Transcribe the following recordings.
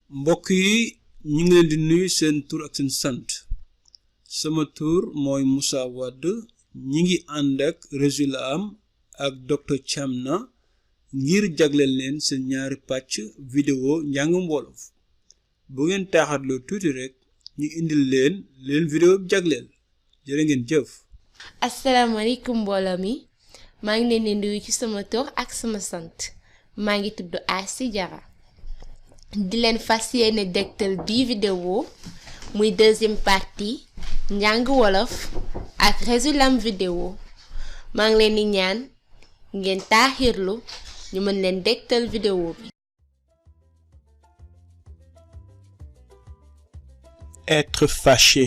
mbokk yi ñu ngi leen di nuyu seen tur ak seen sant sama tur mooy Moussa Wade ñi ngi ànd ak Résulam ak Dr Thiamna ngir jagleel leen seen ñaari pàcc vidéo njàngum wolof bu ngeen taaxatloo tuuti rek ñu indil leen vidéo jagleel jërë ngeen jëf. asalaamaaleykum mbooloo mi maa ngi leen di nuyu ci sama tur ak sama sant maa ngi tudd Assi Diarra di leen fas yéene dégtal bii vidéo muy deuxième partie njàng wolof ak Résulam vidéo maa ngi leen di ñaan ngeen taaxirlu ñu mën leen dégtal vidéo bi. Être fâché.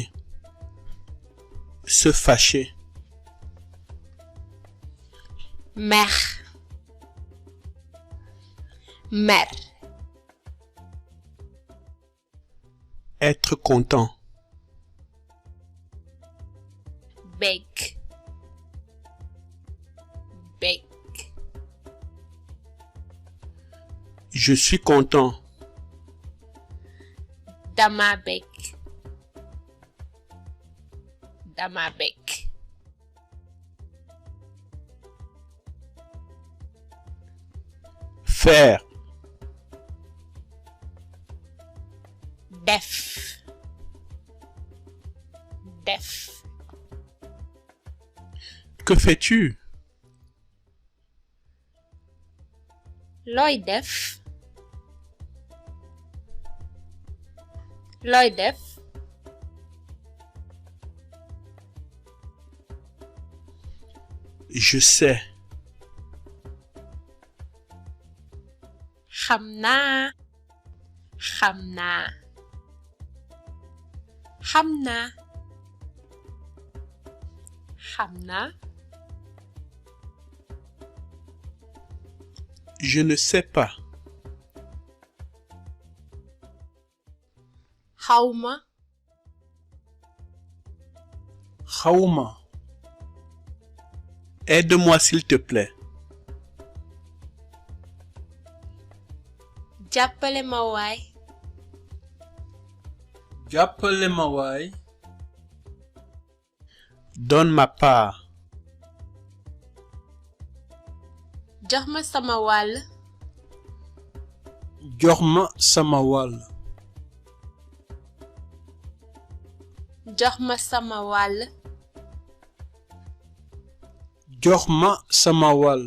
Se fâcher. Mer. Mer. Être content. Bég. Bég. Je suis content. Dama bég. Dama bég. Faire. Def. Def. Que fais-tu? Looy def. Looy def. Je sais. Xam naa. Xam naa. Xam naa. Xam naa. Je ne sais pas. Xawma. Xawma. Aide-moi s'il te plaît. Jàppale ma waay. Jàppale ma waay. Donne ma part. Jox ma sama wàll. Jox ma sama wàll. Jox ma sama wàll. Jox ma sama wàll.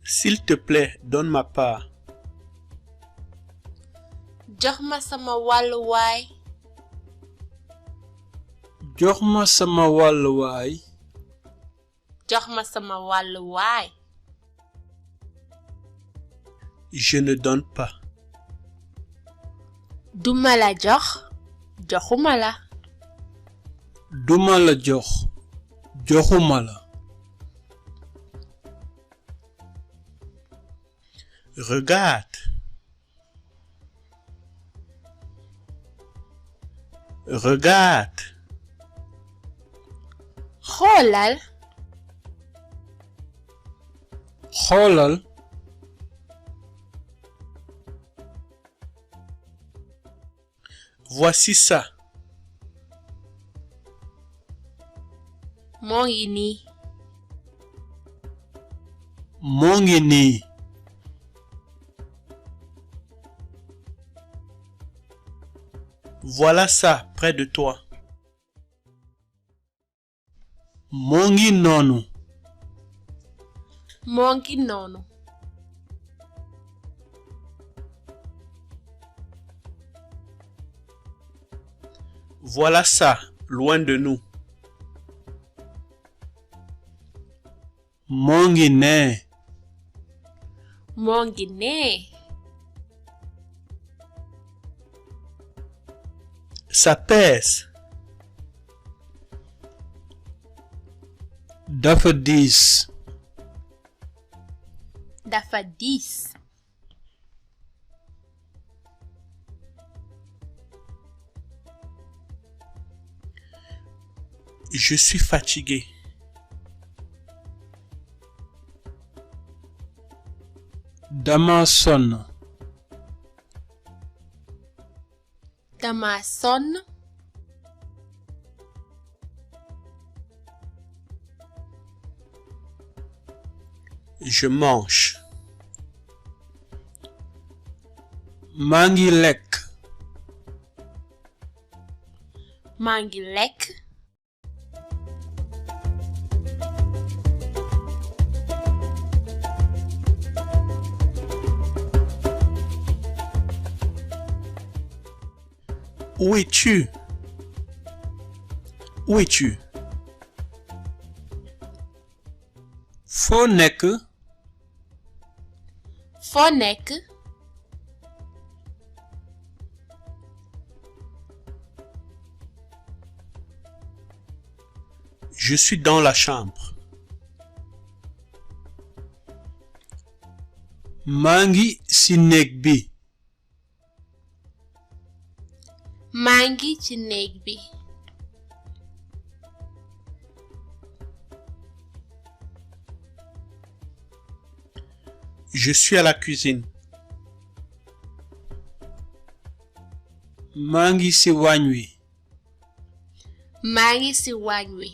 S'il te plaît, donne ma part. Jox ma sama wàll waay. Jox ma sama wàll waay. Jox ma sama wàll waay. Je ne donne pas. Duma la jox. Joxuma la. Duma la jox. Joxuma la. Regarde. Regarde. Xoolal. Xoolal. Voici ça. Moo ngi nii. Moo ngi nii. Voilà ça près de toi. Moo ngi noonu. Moo ngi noonu. Voilà ça loin de nous. Moo ngi nee. Moo ngi nee. Ça pèse. Dafa diis. Dafa diis. Je suis fatigué. dama sonn. dama sonn. Je mange. maa ngi lekk. maa ngi lekk. Où es-tu? Où es-tu? foo nekk. foo nekk. Je suis dans la chambre. maa ngi ci néeg bi. maa ngi ci néeg bi. Je suis à la cuisine. maa ngi ci waañ wi. maa ngi ci waañ wi.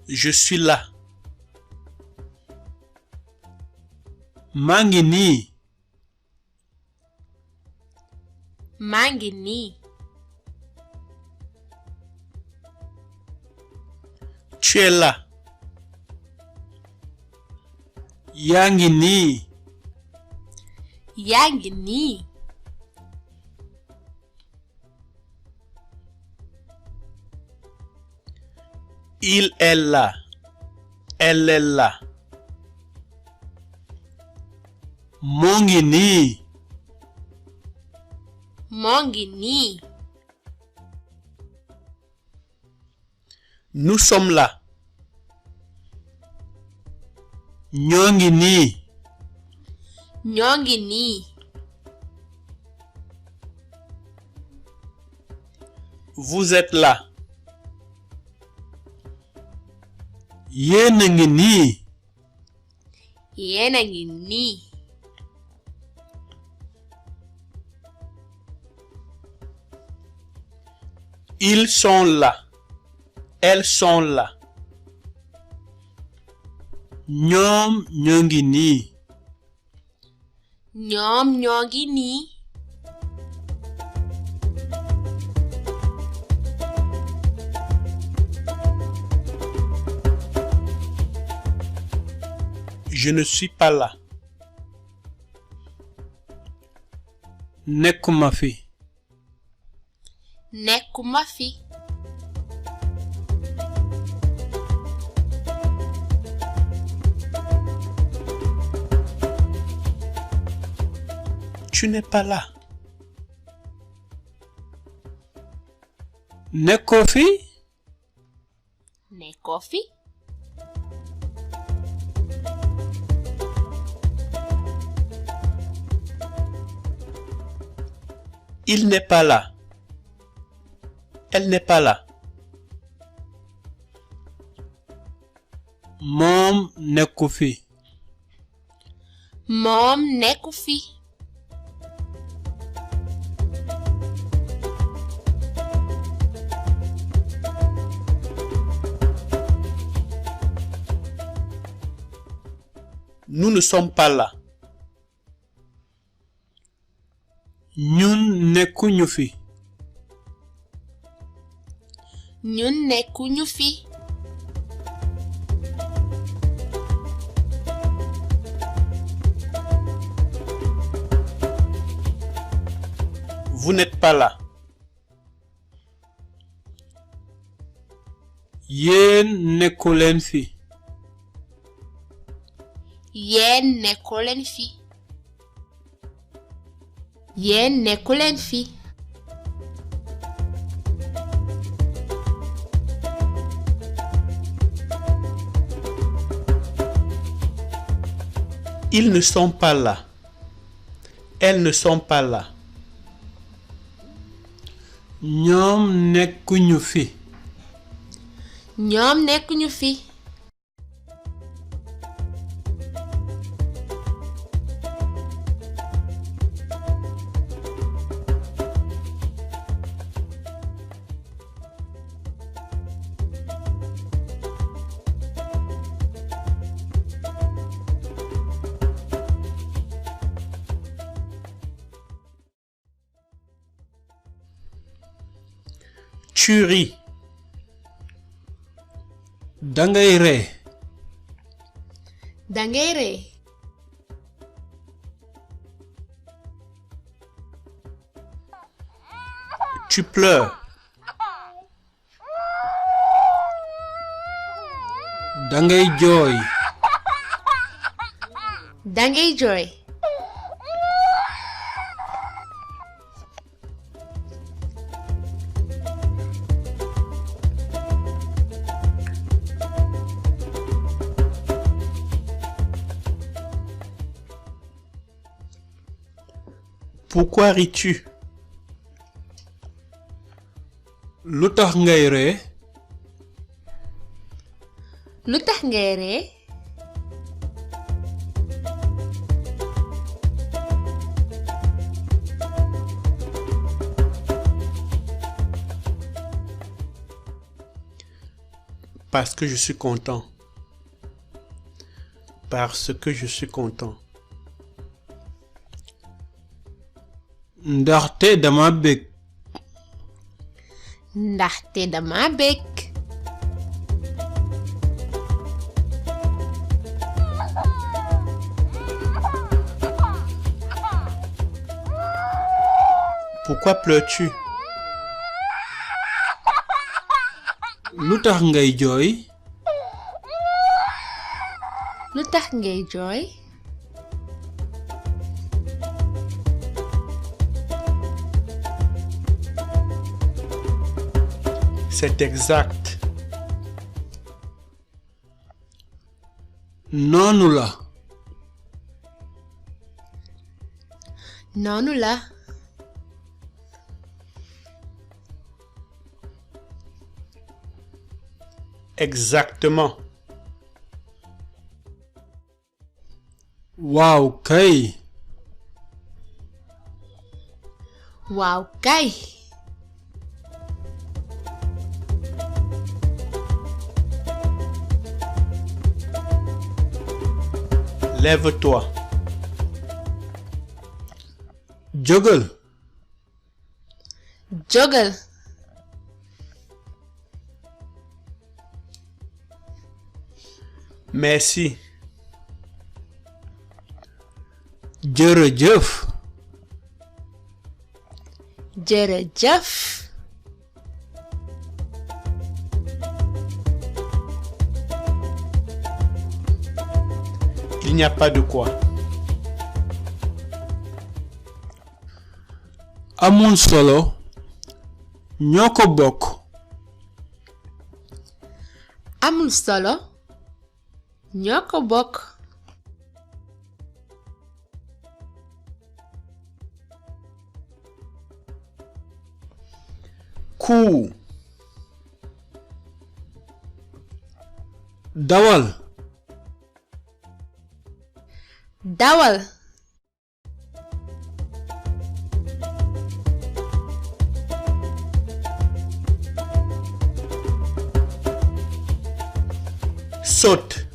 Je suis là. maa ngi nii. maa ngi nii. Tu es là. yaa ngi nii. yaa ngi nii. Il est là. Elle est là. moo ngi nii. moo ngi nii. Nous sommes là. ñoo ngi nii. ñoo ngi nii. Vous êtes là. yéen a ngi nii. yéen a ngi nii. Ils sont là. Elles sont là. ñoom ñoo ngi nii. ñoom ñoo ngi nii. Je ne suis pas là. nekkuma fi. nekkuma fi. Tu n'es pas là. nekkoo fi. nekkoo fi. Il n'est pas là. Elle n'est pas là. moom nekku fi. moom nekku fi. Nous ne sommes pas là. ñun nekkuñu fi. ñun nekkuñu fi. Vous n'êtes pas là. yéen nekkuleen fi. yéen nekkuleen fi. yéen nekkuleen fi. Ils ne sont pas là. Elles ne sont pas là. ñoom nekkuñu fi. ñoom nekkuñu fi. Tu ris. dangay ree. dangay ree. Tu pleures. dangay jooy. dangay jooy. Pourquoi ris-tu? lu tax ngay ree. lu tax ngay ree. Parce que je suis content. Parce que je suis content. ndaxte dama bég. ndaxte dama bég. Pourquoi pleures-tu? lu tax ngay jooy. lu tax ngay jooy. C'est exact. noonu la. noonu la. Exactement. waaw kay. waaw kay. Lève-toi. jógal. jógal. Merci. jërëjëf. jërëjëf. Il n'y a pas de quoi. amul solo. ñoo ko bokk. amul solo. ñoo ko bokk. Cours. dawal. dawal. Saute.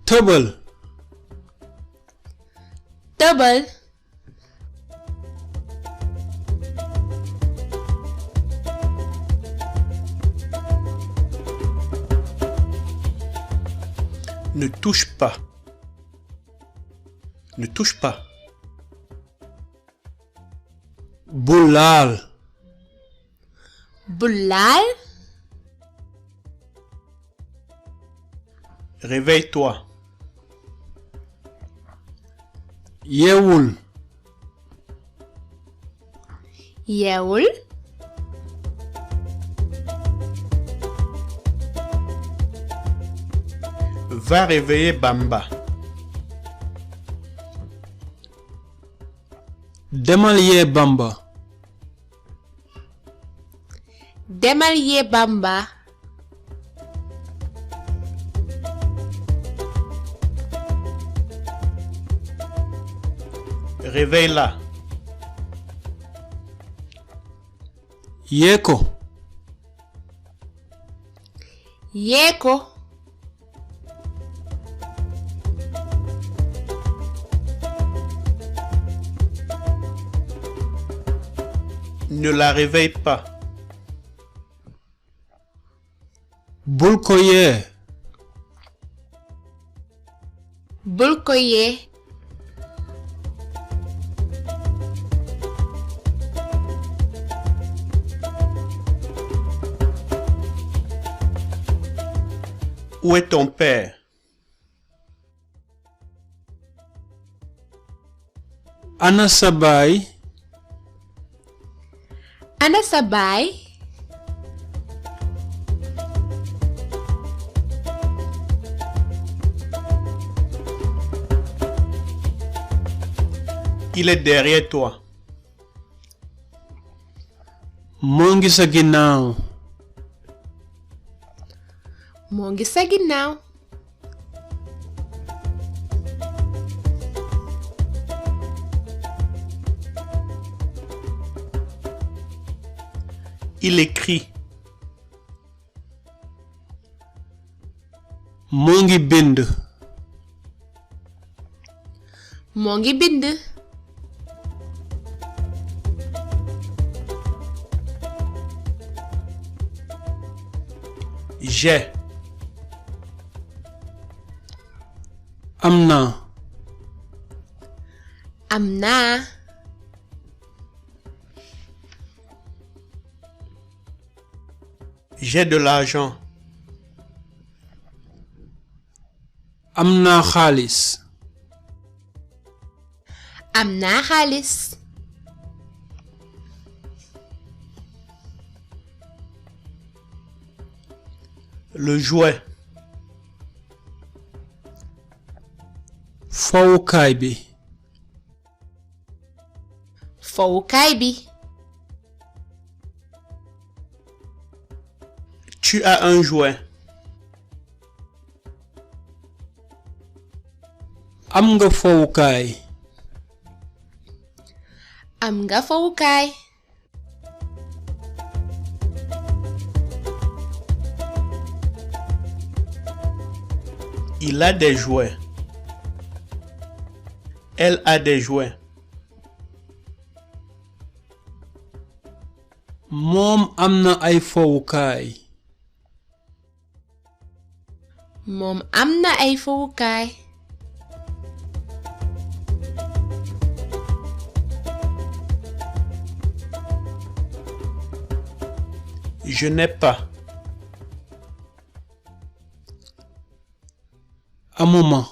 tëbal. tëbal. Ne touche pas. Ne touche pas. bu laal. bu laal. Réveille-toi. yeewul. yeewul. Va réveiller Bamba. demal yee Bamba. demal yee Bamba. Réveille-la. yee ko. yee ko. Ne la réveille pas. bul ko yee. bul ko yee. Où est ton père? ana sa baay. ana sa baay. Il est derrière toi. moo ngi sa ginnaaw. moo ngi sa ginnaaw. Il écrit. moo ngi bind. moo ngi bind. J'ai. am naa. am naa. J'ai de l'argent. am naa xaalis. am naa xaalis. Le jouet. fowukaay bi. fowukaay bi. Tu as un jouet. am nga fowukaay. am nga fowukaay. Il a des jouets. Elle a des jouets. moom am na ay fowukaay. moom am na ay fowukaay. Je n'ai pas. amuma.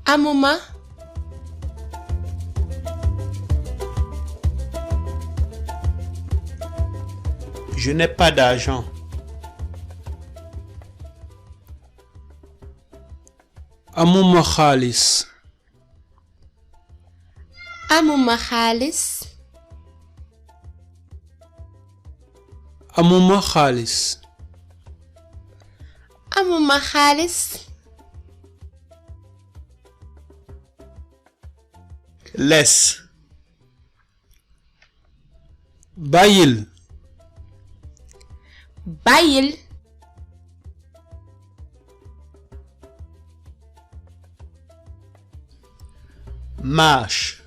amuma. Je n'ai pas d'argent. amuma xaalis. amuma xaalis. amuma xaalis. amuma xaalis. Laisse. bàyyil. bàyyil. Marche.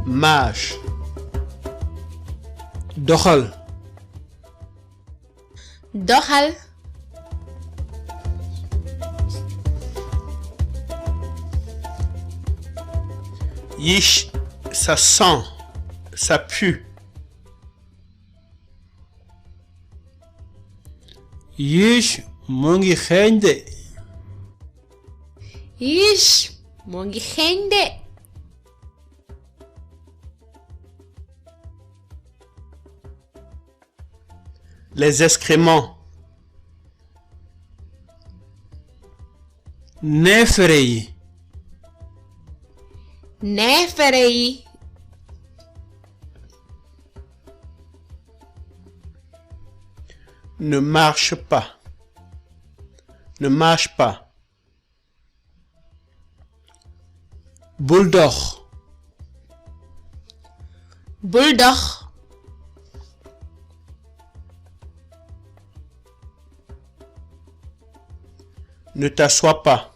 Marche. doxal. doxal. Yish, ça sent, ça pue. yiish moo ngi xeeñ de. yish moo ngi xeeñ de. Les excréments. neefere yi. neefere yi. Ne marche pas. Ne marche pas. bul dox. bul dox. Ne t'assois pas.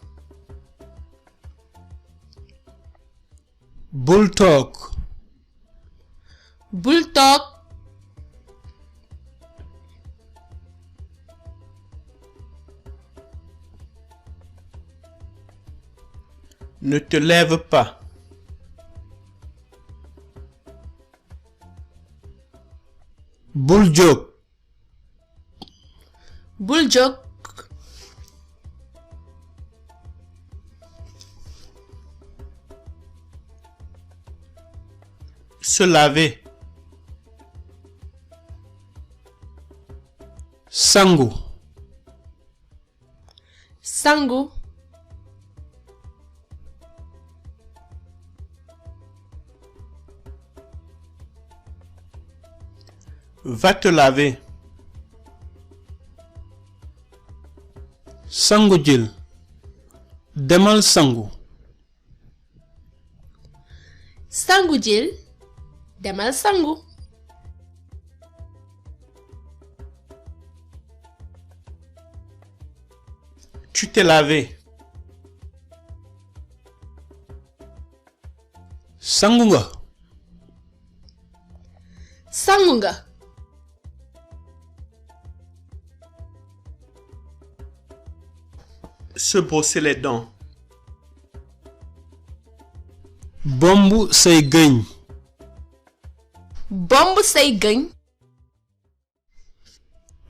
bul toog. bul toog. Ne te lève pas. bul jóg. bul jóg. Se laver. sangu. sangu. Va te laver. sangu jil. demal sangu. sangu jil. demal sangu. Tu t'es lavé. sangu nga. sangu nga. Se brosser les dents. bombu say gëñ. bomb say gëñ.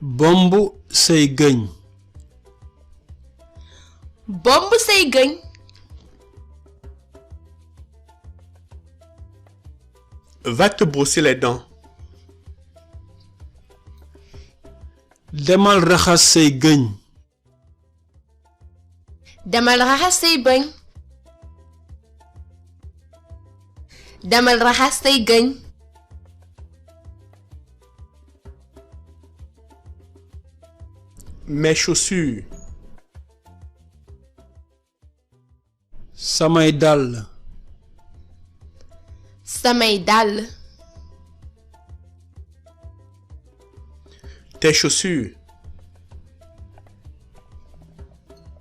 bombu say gëñ. bomb say gëñ. Va te brosser les dents. demal raxas say gëñ. demal raxas say bëñ. demal raxas say gëñ. Mes chaussures. samay dàll. samay dàll. Tes chaussures.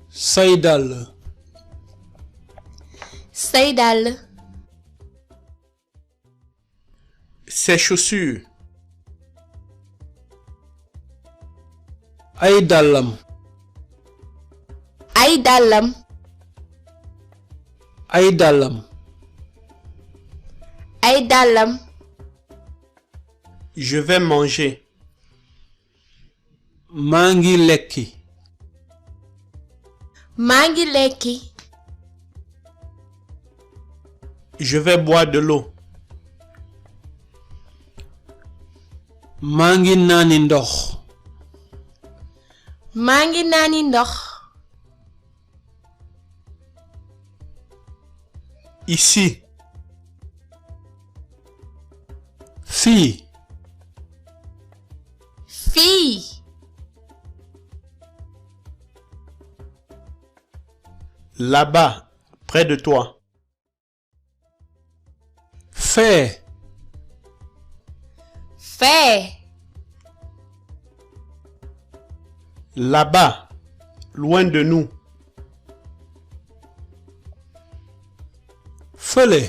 say dàll. say dàll. Ses chaussures. ay dàllam. ay dàllam. ay dàllam. ay dàllam. Je vais manger. maa ngi lekki. maa ngi lekki. Je vais boire de l'eau. maa ngi naani ndox. maa ngi naani ndox. Ici. fii. fii. Là-bas, près de toi. fee. fee. Là-bas, loin de nous. fële.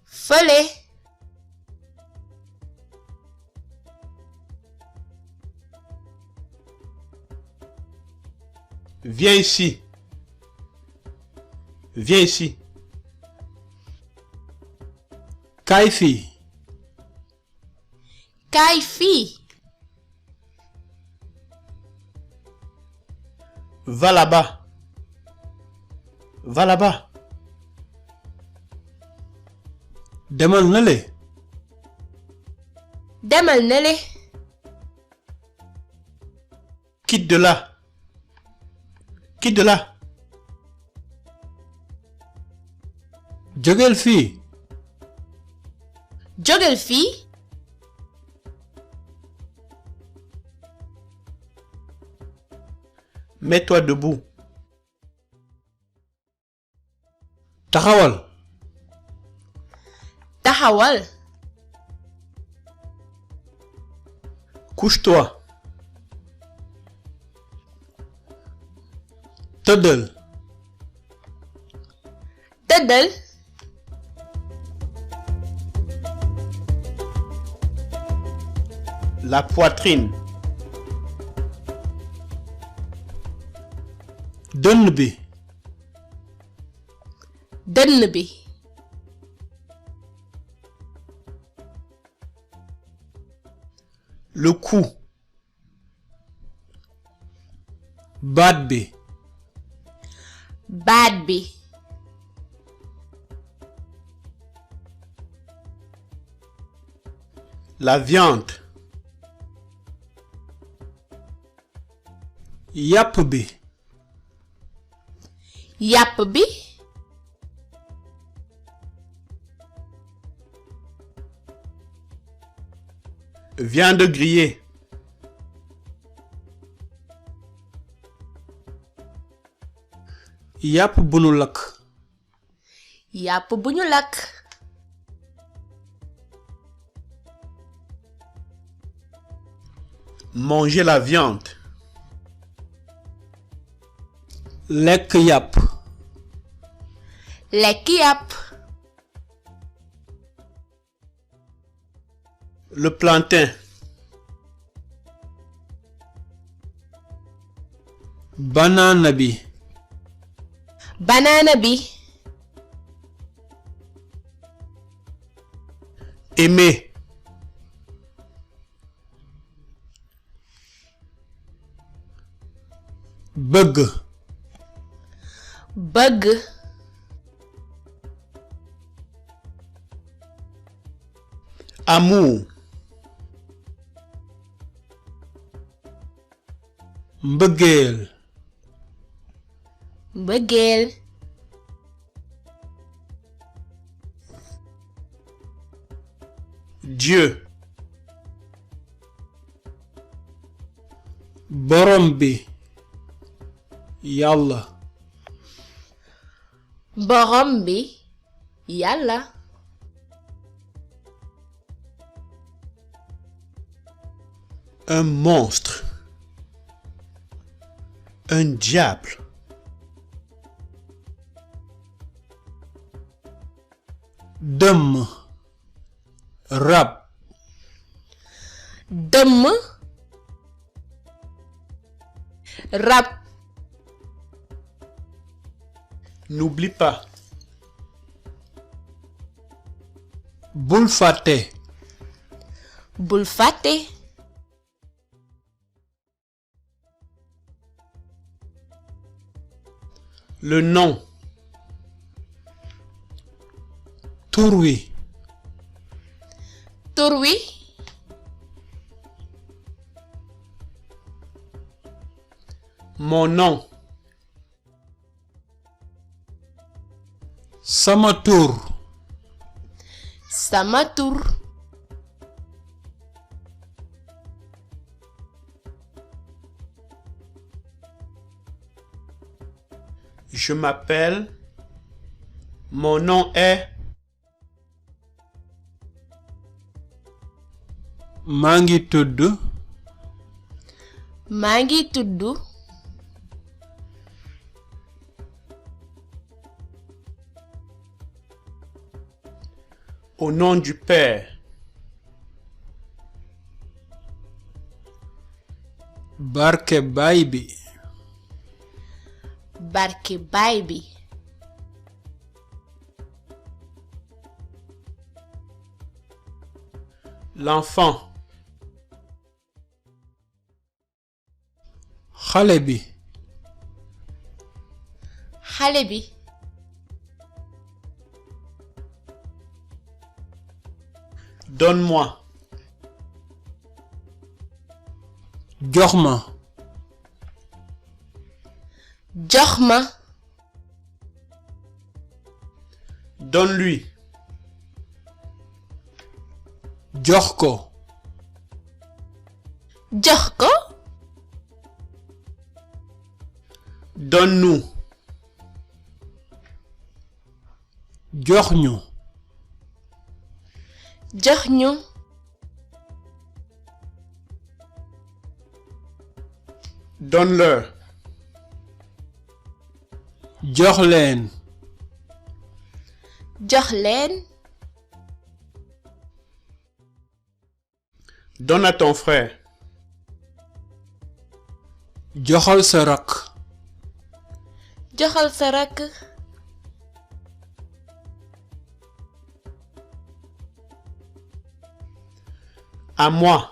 fële. Viens ici. Viens ici. kaay fii. kaay fii. Va là-bas. Va là-bas. demal nale. demal nale. Quitte de là. Quitte de là. jógeel fii. jógeel fii. Mets-toi debout. taxawal. taxawal. Couche-toi. tëddal. tëddal. La poitrine. dënn bi. dënn bi. Le cou. baat bi. baat bi. La viande. yàpp bi. yàpp bi. Viande grillée. yàpp bu nu lakk. yàpp bu ñu lakk. Manger la viande. lekk yàpp. lekk yàpp. Le plantain. banaana bi. banaana bi. Aimer. bëgg. bëgg. Amour. mbëggeel. mbëggeel. Dieu. borom bi. yàlla. borom bi. yàlla. Un monstre. Un diable. dëmm. rab. dëmm. rab. N'oublie pas. bul fàtte. bul fàtte. Le nom. tur wi. tur wi. Mon nom. sama tur. sama tur. Je m'appelle. Mon nom est. maa ngi tudd. maa ngi tudd. Au nom du Père. barke baay bi. barke baay bi. L'enfant. xale bi. xale bi. Donne-moi. jox ma. jox ma. Donne-lui. jox ko. jox ko. Donne-nous. jox ñu. jox ñu. Donne-leur. jox leen. jox leen. Donne à ton frère. joxal sa rakk. joxal sa rakk. À moi.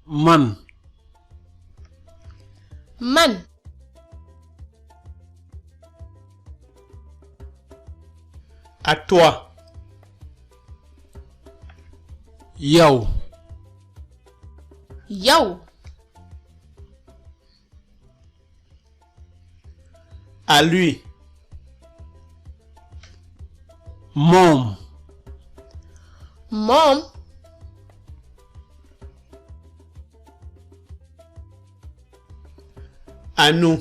man. man. À toi. yow. yow. À lui. moom. moom. À nous.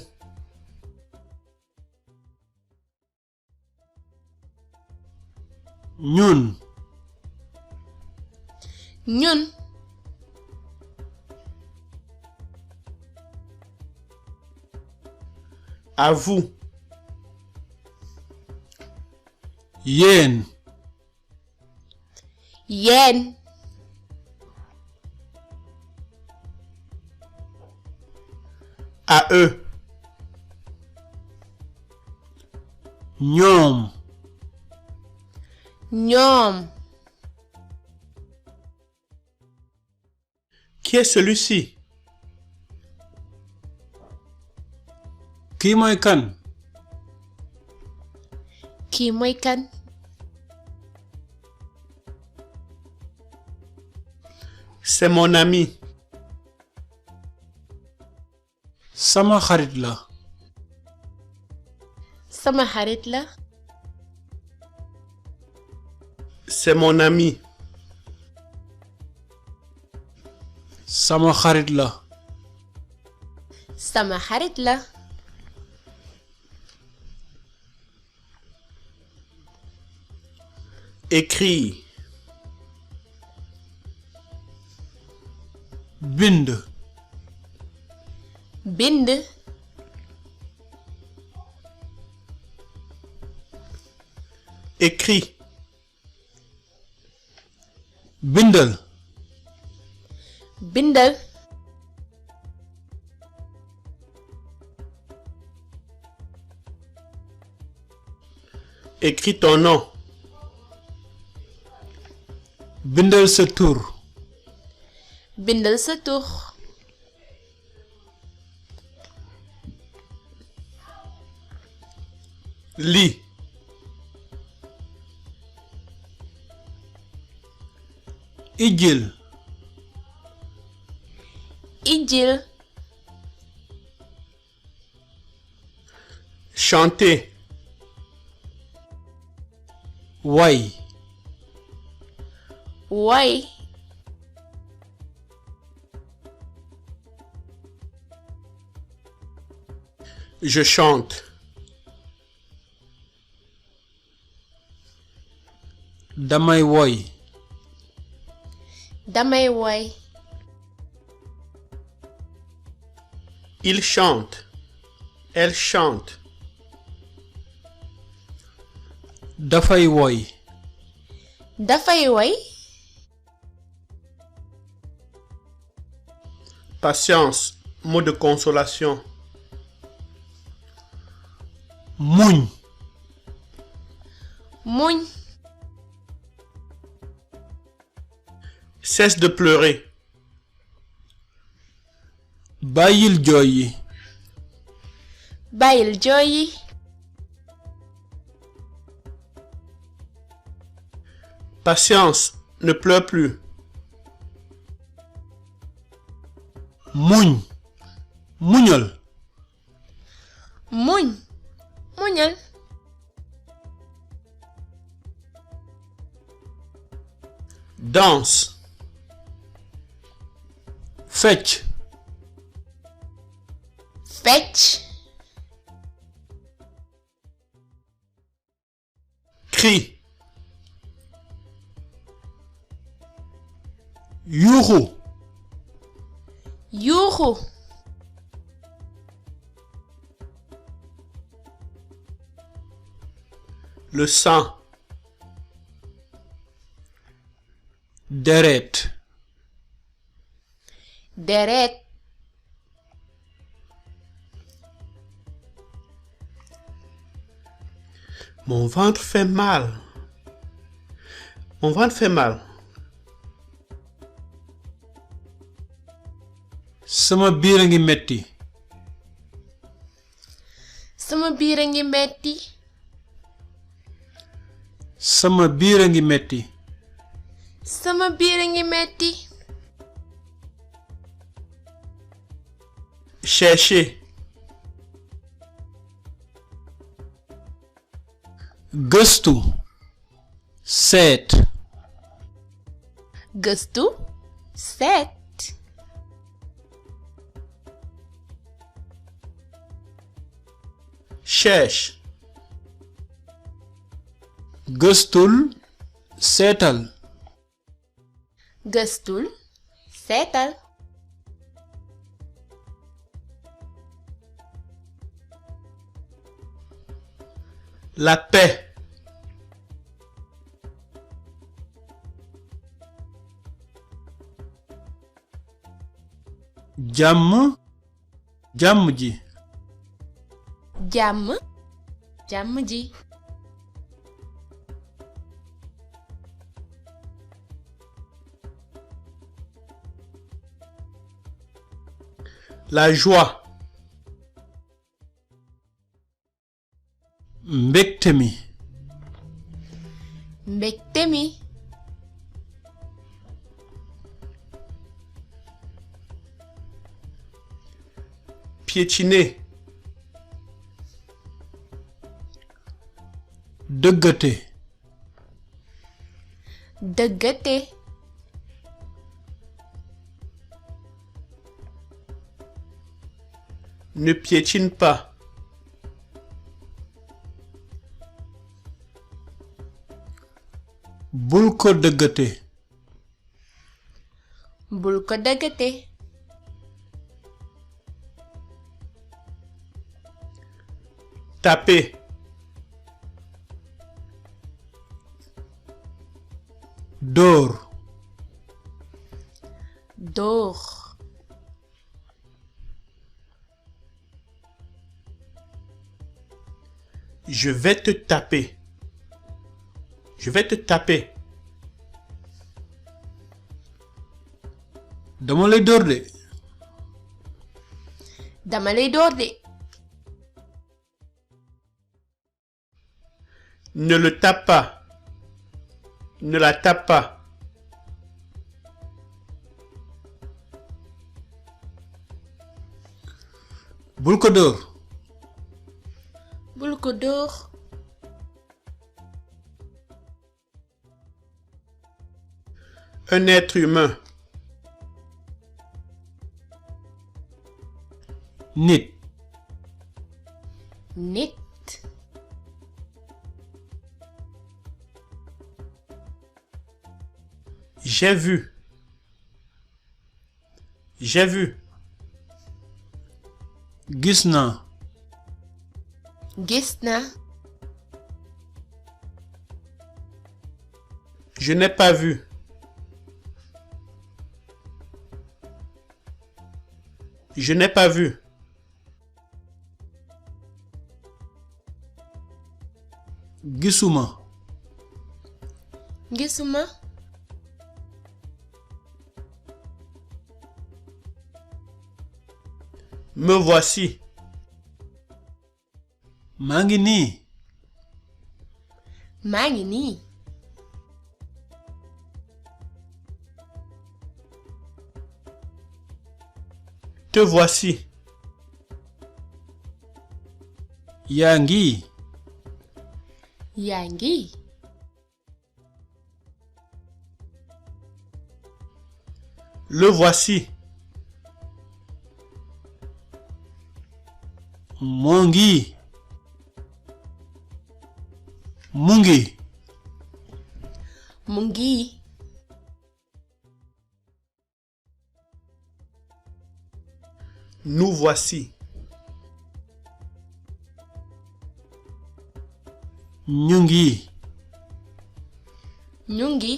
ñun. ñun. À vous. yéen. yéen. À eux. ñoom. ñoom. Qui est celui-ci? kii mooy kan. kii mooy kan. C'est mon ami. sama xarit la. sama xarit la. C'est mon ami. sama xarit la. sama xarit la. Écrit. bind. bind. Écrit. bindal. bindal. Écris ton nom. bindal sa tur. bindal sa tur. Lis. ijjil. ijjil. Chanter. way. way. Je chante. damay woy. damay woy. Il chante. Elle chante. dafay woy. dafay woy. Patience. Mot de consolation. muñ. muñ. Cesse de pleurer. bàyyil jooy yi. bàyyil jooy yi. Patience. Ne pleure plus. muñ muñal muñ muñal danse, fecc fecc cri, yuuxu yuuxu le sang, deret deret mon ventre fait mal, mon ventre fait mal, sama biir a ngi metti sama biir a ngi metti sama biir a ngi metti sama biir a ngi metti chercher, gëstu seet gëstu seet cherche, gëstul seetal gëstul seetal la paix, jàmm jàmm ji jàmm jàmm ji la joie, mbégte mi mbégte mi piétiner, dëggate dëggate ne piétine pas, bul ko dëggate bul ko dëggate taper, dóor dóor je vais te taper, je vais te taper, dama lay dóor de dama lay dóor de ne le tape pas, ne la tape pas, bul ko dóor bul ko dóor un être humain, nit nit j'ai vu, j'ai vu, gis naa gis na je n'ai pas vu, je n'ai pas vu, gisuma gisuma me voici, maa ngi nii maa ngi nii Te voici. yaa ngi yaa ngi Le voici. moo ngi mu ngi mu ngi Nous voici. ñu ngi ñu ngi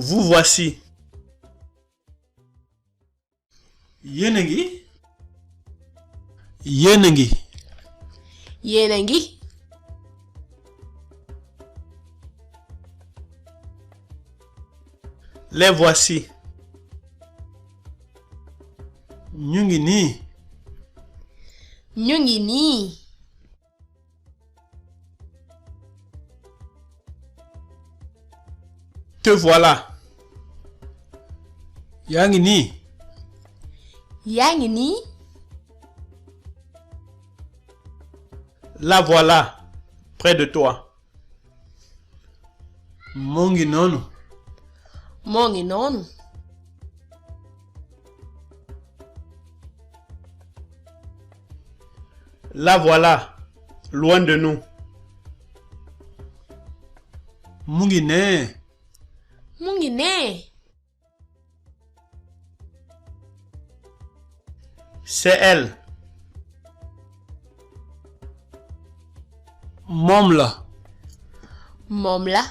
Vous voici. yéen a ngi yéen a ngi yéen a ngi Les voici. ñu ngi nii ñu ngi nii Te voilà. yaa ngi nii yaa ngi nii La voilà. Près de toi. moo ngi noonu moo ngi noonu La voilà. Loin de nous. mu ngi nee mu ngi nee C'est elle. moom la moom la